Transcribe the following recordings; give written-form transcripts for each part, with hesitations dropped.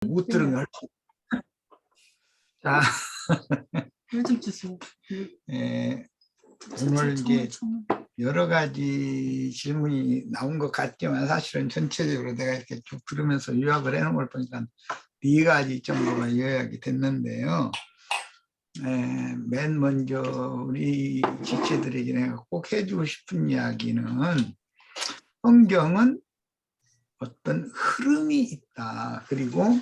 못 들은 걸. 자, 물좀 주세요. 오늘 이제 여러 가지 질문이 나온 것 같지만 사실은 전체적으로 내가 이렇게 쭉 들으면서 요약을 해놓은 걸 보니까 4가지 정도가 요약이 됐는데요. 맨 먼저 우리 지체들에게 내가 꼭 해주고 싶은 이야기는 성경은 어떤 흐름이 있다. 그리고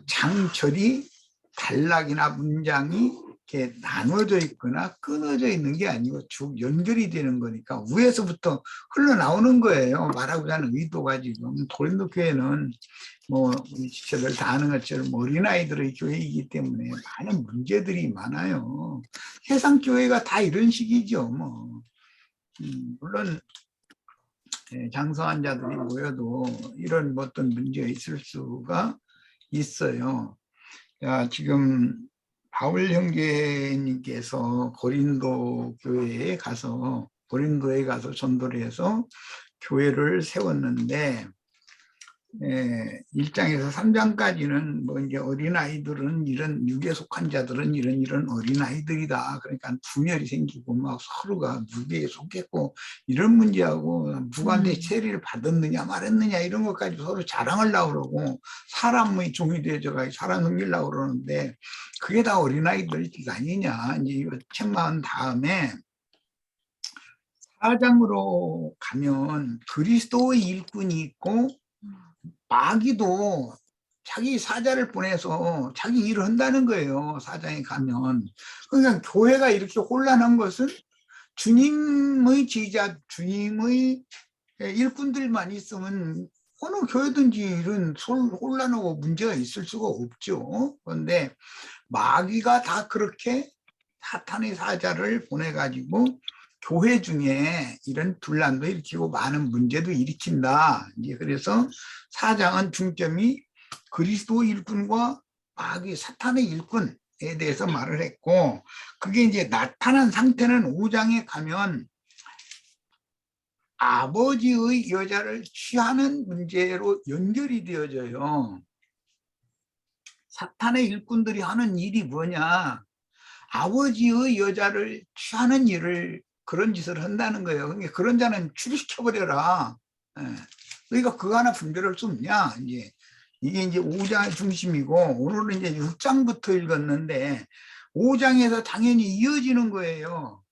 장절이 단락이나 문장이 이렇게 나눠져 있거나 끊어져 있는 게 아니고 쭉 연결이 되는 거니까 위에서부터 흘러나오는 거예요. 말하고자 하는 의도가 지금 고린도 교회는 뭐 우리 지체들 다 아는 것처럼 어린아이들의 교회이기 때문에 많은 문제들이 많아요. 세상 교회가 다 이런 식이죠. 뭐 물론 장성한 자들이 모여도 이런 어떤 문제가 있을 수가 있어요. 자, 지금 바울 형제님께서 고린도에 가서 전도를 해서 교회를 세웠는데 1장에서 3장까지는 뭐 이제 어린아이들은 이런 육에 속한 자들은 이런 어린아이들이다. 그러니까 분열이 생기고 막 서로가 육에 속했고 이런 문제하고 누구한테 체리를 받았느냐 말았느냐 이런 것까지 서로 자랑하려고 그러고 사람의 종이 되어져가 사람 섬기려고 그러는데 그게 다 어린아이들 아니냐. 이제 이거 책망한 다음에 4장으로 가면 그리스도의 일꾼이 있고 마귀도 자기 사자를 보내서 자기 일을 한다는 거예요. 4장에 가면. 그러니까 교회가 이렇게 혼란한 것은 주님의 제자, 주님의 일꾼들만 있으면 어느 교회든지 이런 혼란하고 문제가 있을 수가 없죠. 그런데 마귀가 다 그렇게 사탄의 사자를 보내가지고 교회 중에 이런 분란도 일으키고 많은 문제도 일으킨다. 이제 그래서 4장은 중점이 그리스도 일꾼과 마귀 사탄의 일꾼에 대해서 말을 했고, 그게 이제 나타난 상태는 5장에 가면 아버지의 여자를 취하는 문제로 연결이 되어져요. 사탄의 일꾼들이 하는 일이 뭐냐? 아버지의 여자를 취하는 일을 그런 짓을 한다는 거예요. 그러니까 그런 자는 출시켜버려라. 그러니까 그거 하나 분별할 수 없냐. 이게 이제 5장의 중심이고, 오늘은 이제 6장부터 읽었는데 5장에서 당연히 이어지는 거예요.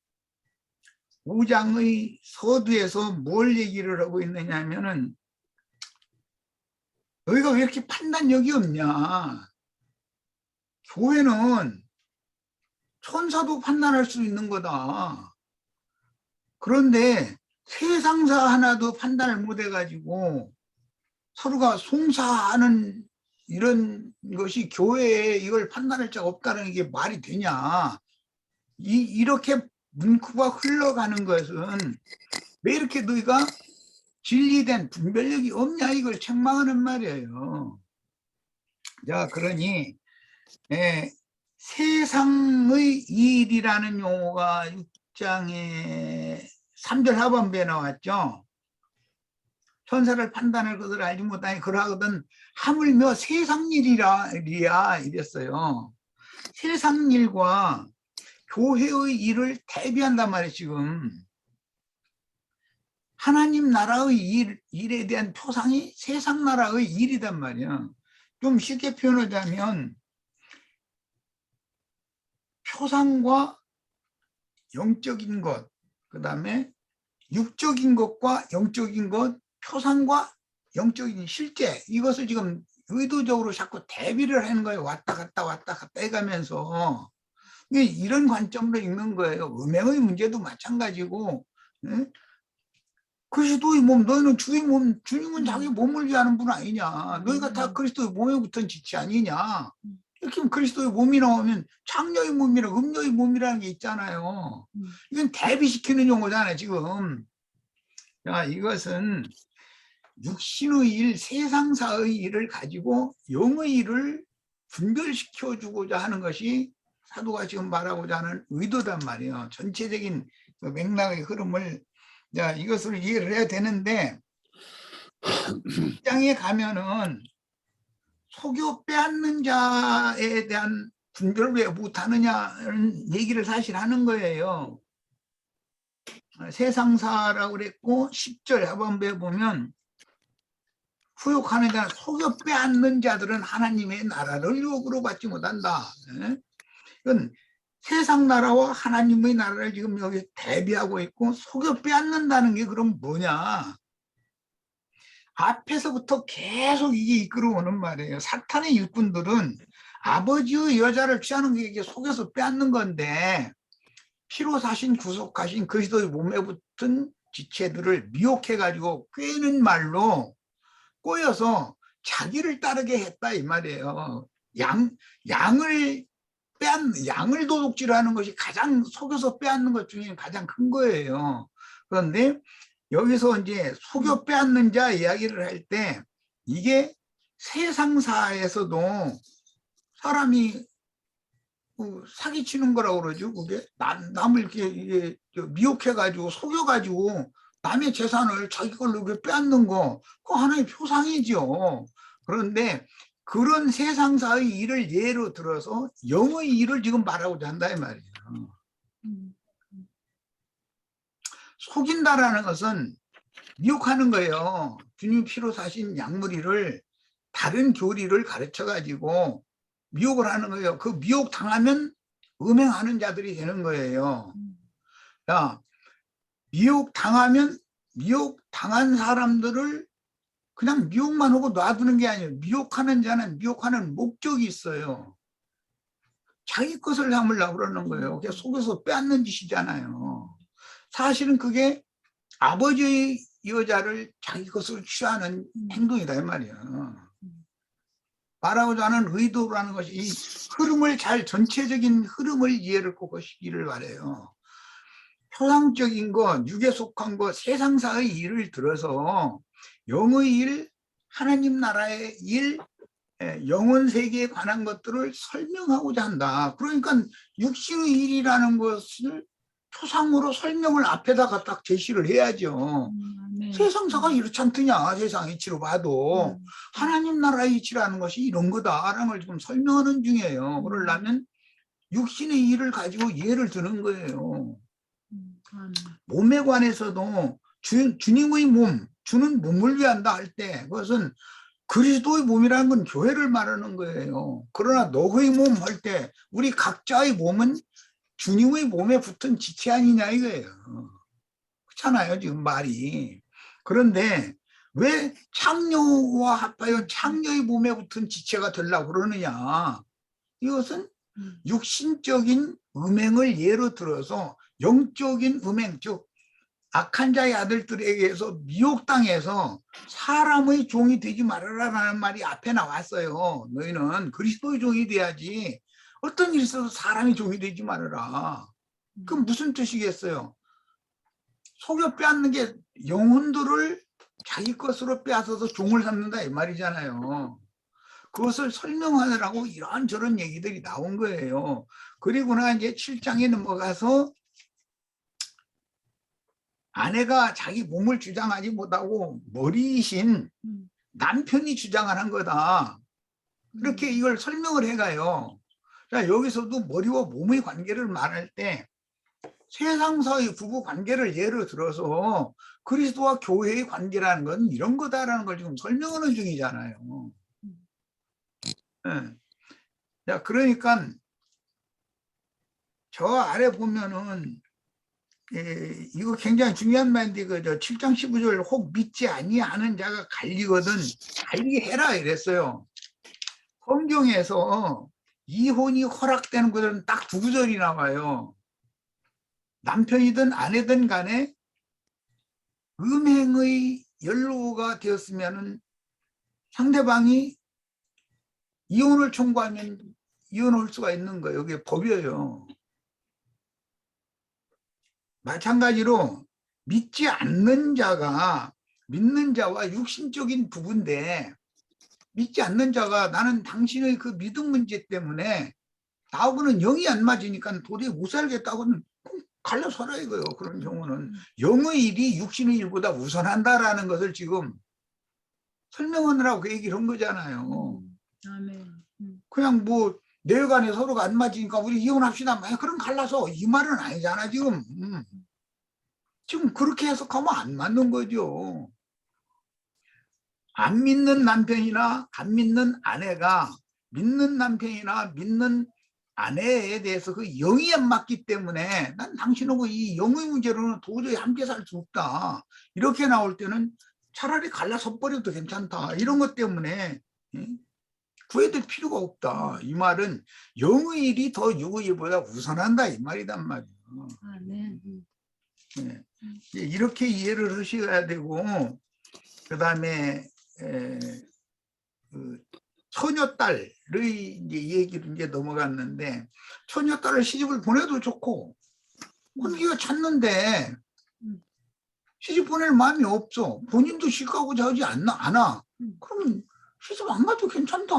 5장의 서두에서 뭘 얘기를 하고 있느냐 하면은 너희가 왜 이렇게 판단력이 없냐. 교회는 천사도 판단할 수 있는 거다. 그런데 세상사 하나도 판단을 못 해가지고 서로가 송사하는 이런 것이 교회에 이걸 판단할 자가 없다는 게 말이 되냐. 이렇게 문구가 흘러가는 것은 왜 이렇게 너희가 진리된 분별력이 없냐 이걸 책망하는 말이에요. 자, 그러니 세상의 일이라는 용어가 6장에 3절 하반부에 나왔죠. 천사를 판단할 것을 알지 못하니 그러하거든 하물며 세상 일이라 이랬어요. 세상 일과 교회의 일을 대비한단 말이에요. 지금 하나님 나라의 일에 대한 표상이 세상 나라의 일이단 말이야. 좀 쉽게 표현하자면 표상과 영적인 것, 그 다음에 육적인 것과 영적인 것, 표상과 영적인 실제, 이것을 지금 의도적으로 자꾸 대비를 하는 거예요. 왔다 갔다 해가면서. 이런 관점으로 읽는 거예요. 음행의 문제도 마찬가지고, 그리스도의 몸, 너희는 주의 몸, 주님은 자기 몸을 위하는 분 아니냐. 너희가 다 그리스도의 몸에 붙은 지체 아니냐. 이렇게 하면 그리스도의 몸이 나오면 창녀의 몸이랑 음녀의 몸이라는 게 있잖아요. 이건 대비시키는 용어잖아요, 지금. 자, 이것은 육신의 일, 세상사의 일을 가지고 영의 일을 분별시켜주고자 하는 것이 사도가 지금 말하고자 하는 의도단 말이에요. 전체적인 그 맥락의 흐름을, 자, 이것을 이해를 해야 되는데, 6장에 가면은 속여 빼앗는 자에 대한 분별을 왜 못하느냐는 얘기를 사실 하는 거예요. 세상사라고 그랬고 10절 하반부에 보면 후욕하는 자는 속여 빼앗는 자들은 하나님의 나라를 유업으로 받지 못한다. 이건 세상 나라와 하나님의 나라를 지금 여기 대비하고 있고, 속여 빼앗는다는 게 그럼 뭐냐? 앞에서부터 계속 이게 이끌어오는 말이에요. 사탄의 일꾼들은 아버지의 여자를 취하는 게 이게 속여서 빼앗는 건데, 피로 사신 구속하신 그리스도의 몸에 붙은 지체들을 미혹해가지고 꿰는 말로 꼬여서 자기를 따르게 했다 이 말이에요. 양을 도둑질하는 것이 가장 속여서 빼앗는 것 중에 가장 큰 거예요. 그런데 여기서 이제 속여 빼앗는 자 이야기를 할 때 이게 세상사에서도 사람이 사기치는 거라고 그러죠. 그게 남을 이렇게 미혹해가지고 속여가지고 남의 재산을 자기 걸로 이렇게 빼앗는 거, 그거 하나의 표상이죠. 그런데 그런 세상사의 일을 예로 들어서 영의 일을 지금 말하고자 한다 이 말이에요. 속인다라는 것은 미혹하는 거예요. 주님 피로 사신 양무리를 다른 교리를 가르쳐 가지고 미혹을 하는 거예요. 그 미혹 당하면 음행하는 자들이 되는 거예요. 야, 미혹 당하면 미혹 당한 사람들을 그냥 미혹만 하고 놔두는 게 아니에요. 미혹하는 자는 미혹하는 목적이 있어요. 자기 것을 삼으려고 그러는 거예요. 그게 속에서 빼앗는 짓이잖아요. 사실은 그게 아버지의 여자를 자기 것으로 취하는 행동이다 이 말이에요. 말하고자 하는 의도라는 것이 이 흐름을 전체적인 흐름을 이해를 꼭 하시기를 바래요. 표상적인 것, 육에 속한 것, 세상사의 일을 들어서 영의 일, 하나님 나라의 일, 영혼 세계에 관한 것들을 설명하고자 한다. 그러니까 육신의 일이라는 것을 표상으로 설명을 앞에다가 딱 제시를 해야죠. 네. 세상사가 이렇지 않더냐, 세상 이치로 봐도. 하나님 나라의 이치라는 것이 이런 거다라는 걸 지금 설명하는 중이에요. 그러려면 육신의 일을 가지고 예를 드는 거예요. 몸에 관해서도 주님의 몸, 주는 몸을 위한다 할 때 그것은 그리스도의 몸이라는 건 교회를 말하는 거예요. 그러나 너의 몸 할 때 우리 각자의 몸은 주님의 몸에 붙은 지체 아니냐 이거예요. 그렇잖아요 지금 말이. 그런데 왜 창녀와 합하여 창녀의 몸에 붙은 지체가 되려고 그러느냐. 이것은 육신적인 음행을 예로 들어서 영적인 음행, 즉 악한 자의 아들들에게서 미혹당해서 사람의 종이 되지 말아라라는 말이 앞에 나왔어요. 너희는 그리스도의 종이 돼야지 어떤 일이 있어도 사람의 종이 되지 말아라. 그럼 무슨 뜻이겠어요? 속여 빼앗는 게 영혼들을 자기 것으로 빼앗아서 종을 삼는다 이 말이잖아요. 그것을 설명하느라고 이런저런 얘기들이 나온 거예요. 그리고나 이제 7장에 넘어가서 아내가 자기 몸을 주장하지 못하고 머리이신 남편이 주장하는 거다. 그렇게 이걸 설명을 해가요. 자, 여기서도 머리와 몸의 관계를 말할 때 세상사의 부부 관계를 예로 들어서 그리스도와 교회의 관계라는 건 이런 거다라는 걸 지금 설명하는 중이잖아요. 네. 자, 그러니까 저 아래 보면은 이거 굉장히 중요한 말인데 그 7장 15절 혹 믿지 아니하는 자가 갈리거든 갈리게 해라 이랬어요. 성경에서 이혼이 허락되는 것은 딱 두 구절이 나와요. 남편이든 아내든 간에 음행의 연루가 되었으면 상대방이 이혼을 청구하면 이혼할 수가 있는 거예요. 이게 법이에요. 마찬가지로 믿지 않는 자가 믿는 자와 육신적인 부부인데 믿지 않는 자가 나는 당신의 그 믿음 문제 때문에 나하고는 영이 안 맞으니까 도저히 못 살겠다고는 갈라서라 이거요. 그런 경우는 영의 일이 육신의 일보다 우선한다라는 것을 지금 설명하느라고 그 얘기를 한 거잖아요. 아멘. 그냥 뭐 내간에 서로가 안 맞으니까 우리 이혼합시다. 그럼 갈라서 이 말은 아니잖아 지금. 지금 그렇게 해석하면 안 맞는 거죠. 안 믿는 남편이나 안 믿는 아내가 믿는 남편이나 믿는 아내에 대해서 그 영이 안 맞기 때문에 난 당신하고 이 영의 문제로는 도저히 함께 살 수 없다. 이렇게 나올 때는 차라리 갈라서 버려도 괜찮다. 이런 것 때문에 구해될 필요가 없다. 이 말은 영의 일이 더 육의 일보다 우선한다. 이 말이단 말이에요. 아멘. 네. 이렇게 이해를 하셔야 되고, 그 다음에 그 처녀딸의 이제 얘기를 이제 넘어갔는데, 처녀딸을 시집을 보내도 좋고, 혼기가 찾는데 시집 보낼 마음이 없어. 본인도 시집가고자 하지 않아. 그럼 시집 안 가도 괜찮다.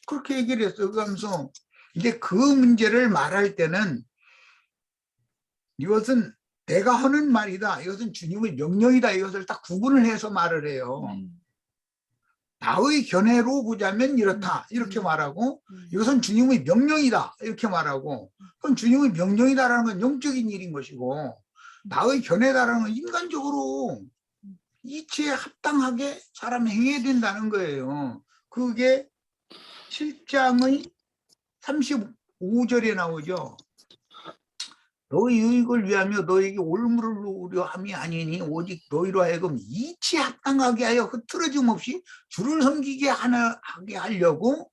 그렇게 얘기를 했어요. 그러면서 이제 그 문제를 말할 때는 이것은 내가 하는 말이다. 이것은 주님의 명령이다. 이것을 딱 구분을 해서 말을 해요. 나의 견해로 보자면 이렇다. 이렇게 말하고 이것은 주님의 명령이다. 이렇게 말하고 그럼 주님의 명령이다라는 건 영적인 일인 것이고 나의 견해다라는 건 인간적으로 이치에 합당하게 사람 행해야 된다는 거예요. 그게 7장의 35절에 나오죠. 너희 유익을 위하며 너에게 올무를 놓으려 함이 아니니 오직 너희로 하여금 이치에 합당하게 하여 흐트러짐 없이 주를 섬기게 하게 하려고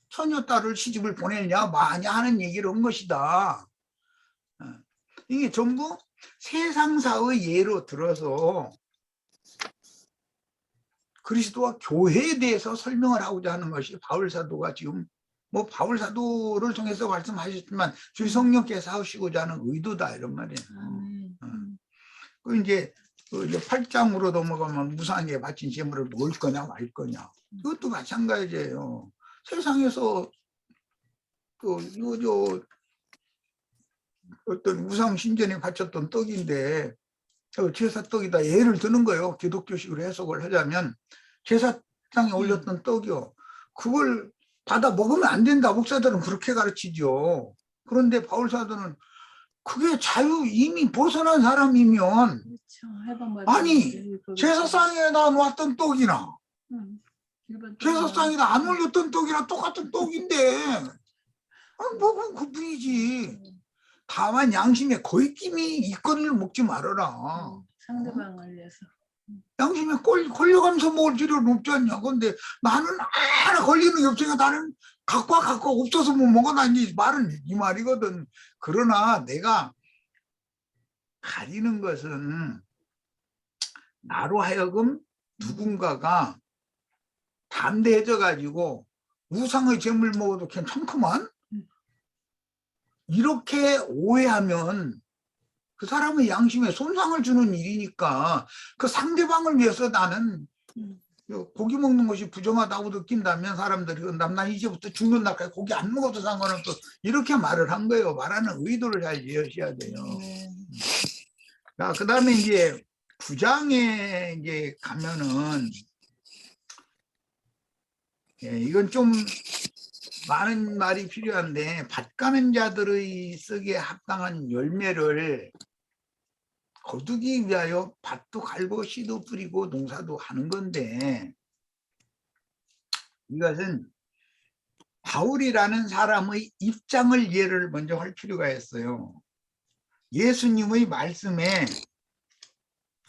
처녀딸을 시집을 보내냐 마냐 하는 얘기를 한 것이다. 이게 전부 세상사의 예로 들어서 그리스도와 교회에 대해서 설명을 하고자 하는 것이 바울사도가 지금 뭐 바울사도를 통해서 말씀하셨지만 주의 성령께서 하시고자 하는 의도다 이런 말이에요. 그 이제 8장으로 넘어가면 무상하게 바친 제물을 먹을 거냐 말 거냐 이것도 마찬가지예요. 세상에서 저 어떤 우상 신전에 바쳤던 떡인데 제사 떡이다 예를 드는 거예요. 기독교식으로 해석을 하자면 제사상에 올렸던 떡이요. 그걸 받아 먹으면 안 된다. 목사들은 그렇게 가르치죠. 그런데 바울사도는 그게 자유 이미 벗어난 사람이면 아니 제사상에다 놓았던 떡이나 제사상에다 안 올렸던 떡이나 똑같은 떡인데 먹으면 그뿐이지. 다만 양심에 거리낌이 있거늘 먹지 말아라. 상대방을 위해서. 양심에 걸려가면서 먹을 필요는 없지 않냐. 근데 나는 하나 걸리는 게 없으니까 나는 갖고 없어서 못 먹어. 난 이 말은 이 말이거든. 그러나 내가 가리는 것은 나로 하여금 누군가가 담대해져 가지고 우상의 제물 먹어도 괜찮구만. 이렇게 오해하면 그 사람의 양심에 손상을 주는 일이니까 그 상대방을 위해서 나는 고기 먹는 것이 부정하다고 느낀다면 사람들이 난 이제부터 죽는 날까지 고기 안 먹어도 상관없어 이렇게 말을 한 거예요. 말하는 의도를 잘 이해하셔야 돼요. 자, 그 다음에 이제 9장에 이제 가면은 이건 좀 많은 말이 필요한데 밭가는 자들의 쓰기에 합당한 열매를 거두기 위하여 밭도 갈고 씨도 뿌리고 농사도 하는 건데 이것은 바울이라는 사람의 입장을 이해를 먼저 할 필요가 있어요. 예수님의 말씀에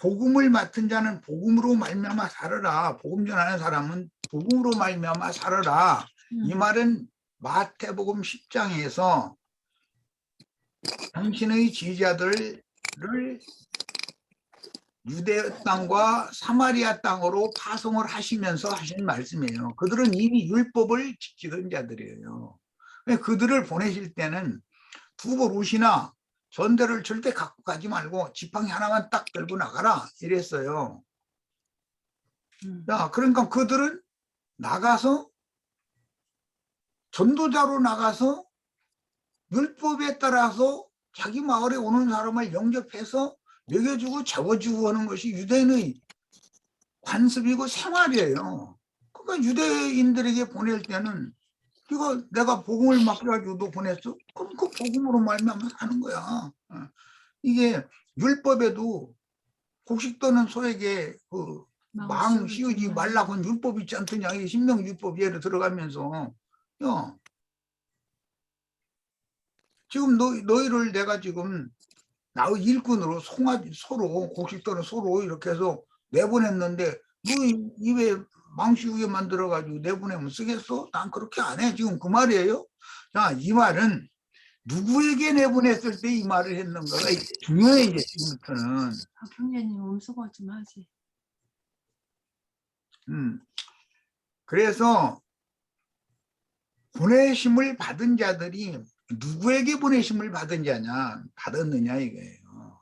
복음을 맡은 자는 복음으로 말미암아 살아라. 복음 전하는 사람은 복음으로 말미암아 살아라. 이 말은 마태복음 10장에서 당신의 지지자들을 유대 땅과 사마리아 땅으로 파송을 하시면서 하신 말씀이에요. 그들은 이미 율법을 지키던 자들이에요. 그들을 보내실 때는 두벌 옷이나 전대를 절대 갖고 가지 말고 지팡이 하나만 딱 들고 나가라 이랬어요. 자, 그러니까 그들은 나가서 전도자로 나가서 율법에 따라서 자기 마을에 오는 사람을 영접해서 먹여주고 재워주고 하는 것이 유대인의 관습이고 생활이에요. 그러니까 유대인들에게 보낼 때는 이거 내가 복음을 맡겨가지고 너 보냈어? 그럼 그 복음으로 말미암아 사는 거야. 이게 율법에도 곡식 떠는 소에게 그 망 씌우지 말라고 한 율법 있지 않더냐. 이 신명 율법 예로 들어가면서 야 지금 너희를 내가 지금 나의 일꾼으로 소로 곡식 떠는 소로 이렇게 해서 내보냈는데 너희 입에 망 씌우게 만들어가지고 내보내면 쓰겠어? 난 그렇게 안 해. 지금 그 말이에요. 자, 이 말은 누구에게 내보냈을 때 이 말을 했는가가 중요해 이제 지금부터는. 형제님 엄수고 좀 하지. 그래서 보내심을 받은 자들이 누구에게 보내심을 받은 자냐 받았느냐 이거예요.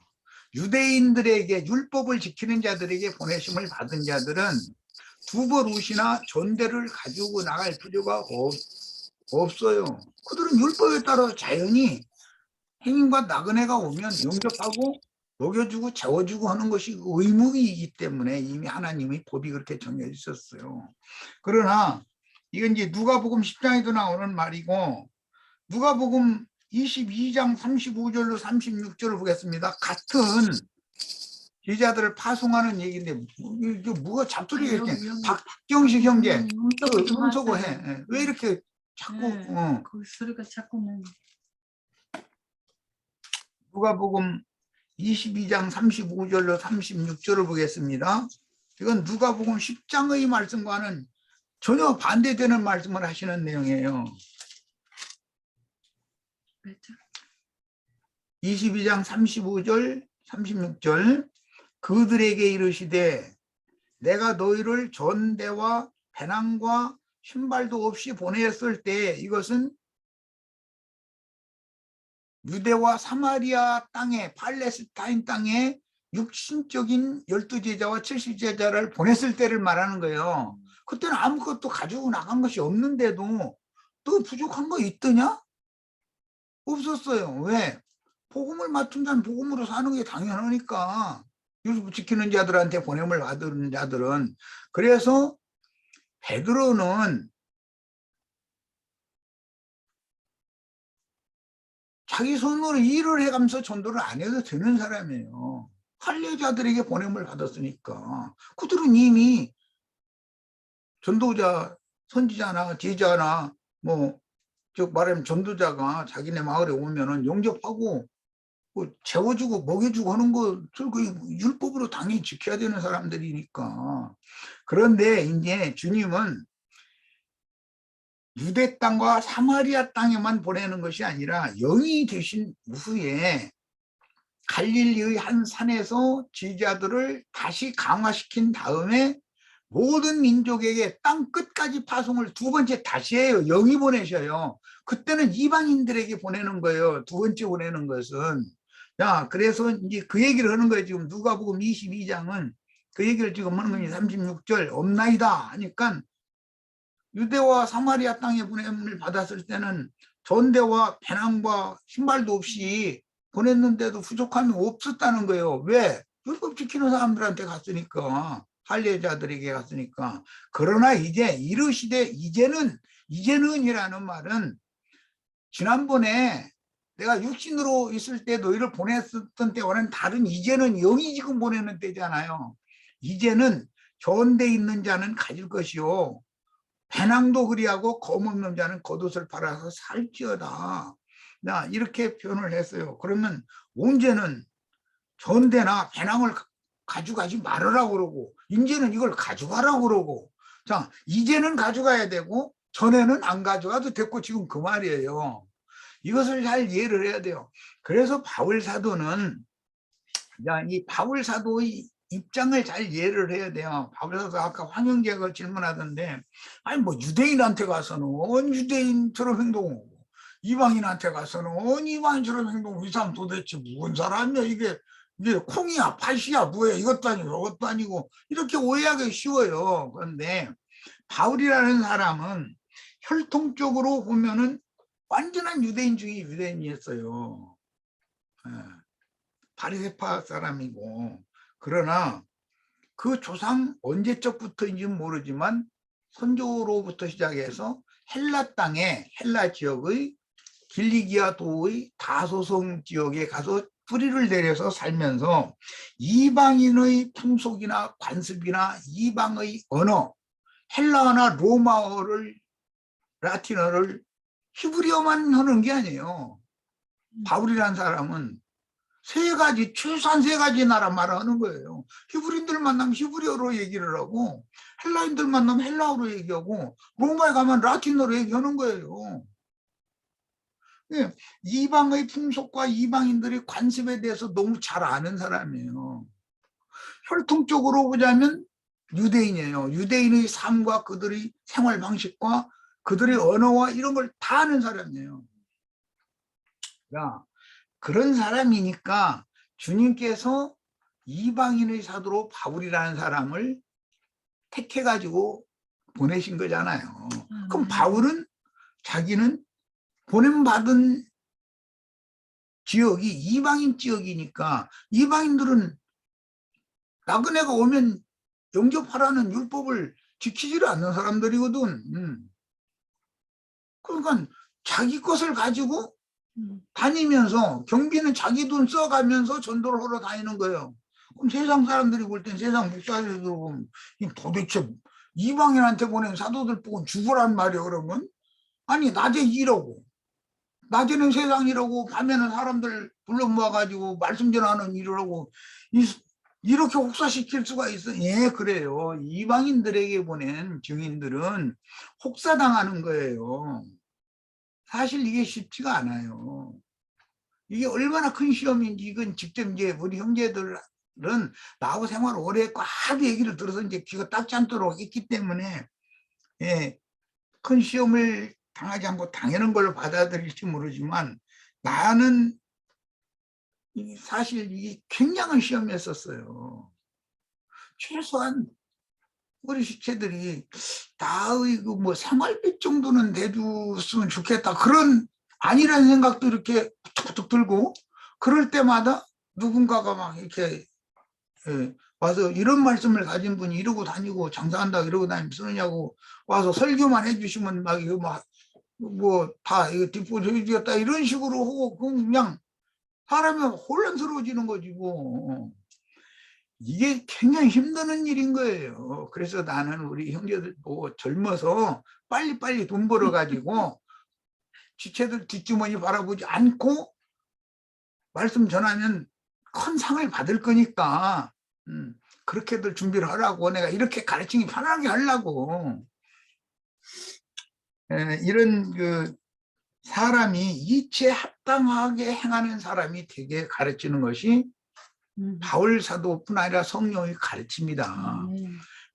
유대인들에게 율법을 지키는 자들에게 보내심을 받은 자들은 두벌옷이나 전대를 가지고 나갈 필요가 없어요. 그들은 율법에 따라 자연히 행인과 나그네가 오면 영접하고 먹여주고 재워주고 하는 것이 의무이기 때문에 이미 하나님의 법이 그렇게 정해져 있었어요. 그러나 이건 이제 누가복음 10장에도 나오는 말이고 누가복음 22장 35절로 36절을 보겠습니다. 같은 제자들을 파송하는 얘기인데 이게 뭐가 잡소리가 이렇게 박경식 형제 음소거 해. 왜 이렇게 자꾸 그 소리가 자꾸는 누가복음 22장 35절로 36절을 보겠습니다. 이건 누가복음 10장의 말씀과는 전혀 반대되는 말씀을 하시는 내용이에요. 22장 35절 36절 그들에게 이르시되 내가 너희를 전대와 배낭과 신발도 없이 보냈을 때 이것은 유대와 사마리아 땅에 팔레스타인 땅에 육신적인 12제자와 70제자를 보냈을 때를 말하는 거예요. 그때는 아무것도 가지고 나간 것이 없는데도 또 부족한 거 있더냐? 없었어요. 왜? 복음을 맡은 자는 복음으로 사는 게 당연하니까. 율법 지키는 자들한테 보냄을 받은 자들은. 그래서 베드로는 자기 손으로 일을 해가면서 전도를 안 해도 되는 사람이에요. 할례자들에게 보냄을 받았으니까. 그들은 이미 전도자, 선지자나 제자나 뭐 즉 말하면 전도자가 자기네 마을에 오면은 영접하고 뭐 재워주고 먹여주고 하는 것을 그 율법으로 당연히 지켜야 되는 사람들이니까. 그런데 이제 주님은 유대 땅과 사마리아 땅에만 보내는 것이 아니라 영이 되신 후에 갈릴리의 한 산에서 제자들을 다시 강화시킨 다음에 모든 민족에게 땅 끝까지 파송을 두 번째 다시 해요. 영이 보내셔요. 그때는 이방인들에게 보내는 거예요. 두 번째 보내는 것은. 자, 그래서 이제 그 얘기를 하는 거예요. 지금 누가복음 22장은 그 얘기를 지금 하는 거니 36절 없나이다 하니까 유대와 사마리아 땅에 보냄을 받았을 때는 전대와 배낭과 신발도 없이 보냈는데도 부족함이 없었다는 거예요. 왜? 율법 지키는 사람들한테 갔으니까. 할례자들에게 갔으니까. 그러나 이제 이르시되 이제는이라는 말은 지난번에 내가 육신으로 있을 때 너희를 보냈었던 때와는 다른 이제는 영이 지금 보내는 때잖아요. 이제는 전대 있는 자는 가질 것이요 배낭도 그리하고 검없는 자는 겉옷을 팔아서 살지어다. 이렇게 표현을 했어요. 그러면 언제는 전대나 배낭을 가져가지 말으라고 그러고 이제는 이걸 가져가라고 그러고 자 이제는 가져가야 되고 전에는 안 가져가도 됐고 지금 그 말이에요. 이것을 잘 이해를 해야 돼요. 그래서 바울 사도는 이 바울 사도의 입장을 잘 이해를 해야 돼요. 바울 사도 아까 황영재가 질문하던데 아니 뭐 유대인한테 가서는 유대인처럼 행동하고 이방인한테 가서는 이방인처럼 행동하고 이 사람 도대체 무슨 사람이야 이게 콩이야 팥이야 뭐야 이것도 아니고 저것도 아니고 이렇게 오해하기 쉬워요. 그런데 바울이라는 사람은 혈통적으로 보면은 완전한 유대인 중에 유대인이었어요. 바리새파 사람이고 그러나 그 조상 언제적부터인지는 모르지만 선조로부터 시작해서 헬라 땅에 헬라 지역의 길리기아 도의 다소성 지역에 가서 뿌리를 내려서 살면서 이방인의 풍속이나 관습이나 이방의 언어, 헬라어나 로마어를 라틴어를 히브리어만 하는 게 아니에요. 바울이라는 사람은 최소한 세 가지 나라 말하는 거예요. 히브리인들 만나면 히브리어로 얘기를 하고 헬라인들 만나면 헬라어로 얘기하고 로마에 가면 라틴어로 얘기하는 거예요. 이방의 풍속과 이방인들의 관습에 대해서 너무 잘 아는 사람이에요. 혈통적으로 보자면 유대인이에요. 유대인의 삶과 그들의 생활 방식과 그들의 언어와 이런 걸 다 아는 사람이에요. 그런 사람이니까 주님께서 이방인의 사도로 바울이라는 사람을 택해가지고 보내신 거잖아요. 그럼 바울은 자기는 보냄받은 지역이 이방인 지역이니까 이방인들은 나그네가 오면 영접하라는 율법을 지키지를 않는 사람들이거든. 그러니까 자기 것을 가지고 다니면서 경비는 자기 돈 써가면서 전도를 하러 다니는 거예요. 그럼 세상 사람들이 볼 땐 세상 목사들이 보면 도대체 이방인한테 보낸 사도들 보고 죽으란 말이야. 그러면 아니 낮에 일하고 낮에는 세상 일하고 밤에는 사람들 불러 모아가지고 말씀 전하는 일을 하고 이렇게 혹사시킬 수가 있어. 예, 그래요. 이방인들에게 보낸 증인들은 혹사당하는 거예요. 사실 이게 쉽지가 않아요. 이게 얼마나 큰 시험인지 이건 직접 이제 우리 형제들은 나하고 생활을 오래 했고 하도 얘기를 들어서 이제 귀가 닦지 않도록 했기 때문에 예, 큰 시험을 당하지 않고 당하는 걸로 받아들일지 모르지만 나는 사실 이게 굉장한 시험이었었어요. 최소한 우리 시체들이 나의 그 뭐 생활비 정도는 내줬으면 좋겠다. 그런 아니라는 생각도 이렇게 툭툭 들고 그럴 때마다 누군가가 막 이렇게 와서 이런 말씀을 가진 분이 이러고 다니고 장사한다 이러고 다니면 쓰느냐고 와서 설교만 해주시면 막 이거 막 뭐 다 이거 뒷부분 해주겠다 이런 식으로 하고 그냥 사람이 혼란스러워지는 거지 뭐. 이게 굉장히 힘드는 일인 거예요. 그래서 나는 우리 형제들 보고 젊어서 빨리빨리 돈 벌어가지고 지체들 뒷주머니 바라보지 않고 말씀 전하면 큰 상을 받을 거니까 그렇게들 준비를 하라고 내가 이렇게 가르치기 편하게 하려고 이런 그 사람이 이치에 합당하게 행하는 사람이 되게 가르치는 것이 바울 사도뿐 아니라 성령의 가르침이다.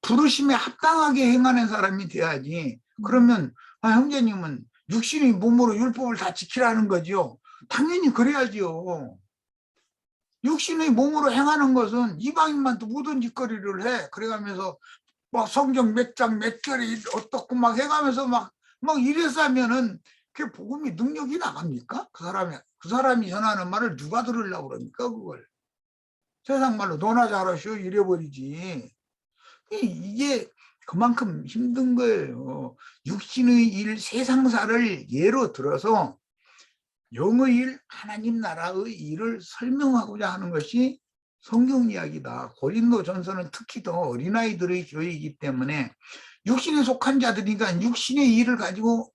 부르심에 합당하게 행하는 사람이 돼야지. 그러면 형제님은 육신의 몸으로 율법을 다 지키라는 거죠. 당연히 그래야죠. 육신의 몸으로 행하는 것은 이방인만도 모든 짓거리를 해. 그래가면서 막 성경 몇 장 몇 절이 어떻고 막 해가면서 막 이래서 하면은 그게 복음이 능력이 나갑니까? 그 사람이 전하는 말을 누가 들으려고 그럽니까? 그걸. 세상 말로 너나 잘하시오 이래버리지. 이게 그만큼 힘든 거예요. 육신의 일, 세상사를 예로 들어서 영의 일, 하나님 나라의 일을 설명하고자 하는 것이 성경 이야기다. 고린도전서는 특히 더 어린아이들의 교회이기 때문에 육신에 속한 자들이니까 육신의 일을 가지고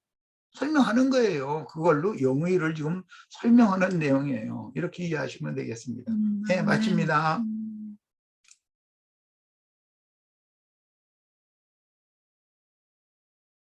설명하는 거예요. 그걸로 영의 일을 지금 설명하는 내용이에요. 이렇게 이해하시면 되겠습니다. 네, 마칩니다.